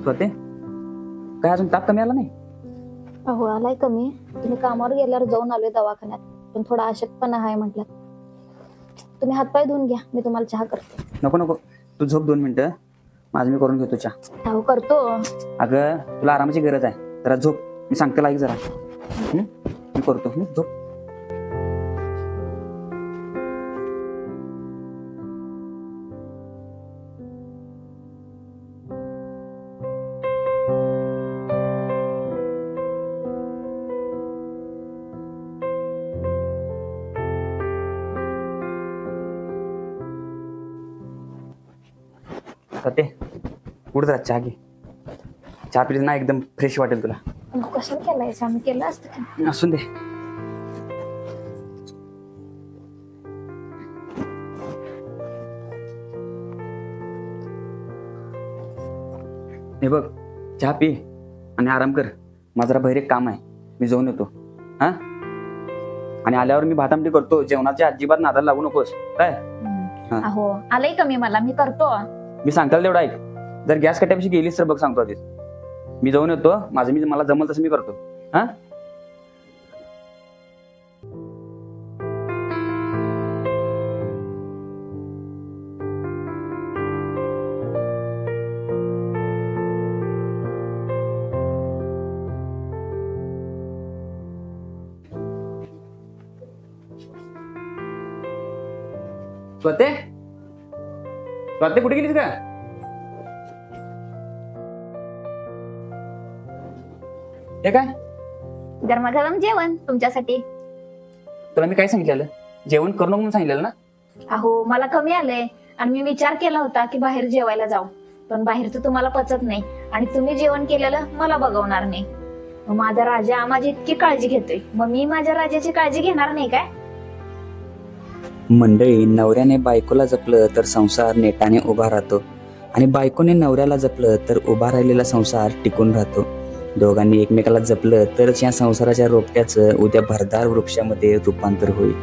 स्वते काय अजून ताप कमी आला नाही? अहो आलाय कमी. तुम्ही कामावर गेल्यावर जाऊन आलोय दवाखान्यात, पण थोडा अशक्तपणा आहे म्हटलं. तुम्ही हातपाय धुवून घ्या, मी तुम्हाला चहा करते. नको नको, तू झोप 2 मिनिटं, माझं मी करून घेतो चहा. अहो करतो. अगं तुला आरामाची गरज आहे, जरा झोप. मी सांगते ऐक जरा. मी करतो. झोप. ते उठ जरा, चहा घे. चहा पिली ना एकदम फ्रेश वाटेल तुला. कशाला केलाय? आम्ही केलं असतं की. असून दे. हे बघ, चहा पी आणि आराम कर. माझं जरा बाहेर एक काम आहे, मी जाऊन येतो. हा, आणि आल्यावर मी भात आमटी करतो. जेवणाच्या अजिबात नादाला लागू नकोस काय. अहो आलंय कमी, मला मी करतो. मी सांगताल तेवढं ऐक. जर गॅस कट्ट्यापाशी गेलीस तर बघ, सांगतो आधीच. मी जाऊन येतो. मला जमल तसं मी करतो. हा, स्वते कुठे गेलीस का? हे काय? गरमागरम जेवण तुमच्यासाठी. तुला मी काय सांगितलेलं? जेवण करू नको म्हणून सांगितलेलं ना. अहो मला कमी आलंय आणि मी विचार केला होता की बाहेर जेवायला जाऊ, पण बाहेरचं तुम्हाला पचत नाही आणि तुम्ही जेवण केलेलं मला बघवणार नाही. मग माझा राजा माझी इतकी काळजी घेतोय, मग मी माझ्या राजाची काळजी घेणार नाही काय? मंडळी, नवऱ्याने बायकोला जपलं तर संसार नेटाने उभा राहतो आणि बायकोने नवऱ्याला जपलं तर उभा राहिलेला संसार टिकून राहतो. दोघांनी एकमेकाला जपलं तरच या संसाराच्या रोपट्याचं उद्या भरदार वृक्षामध्ये रूपांतर होईल.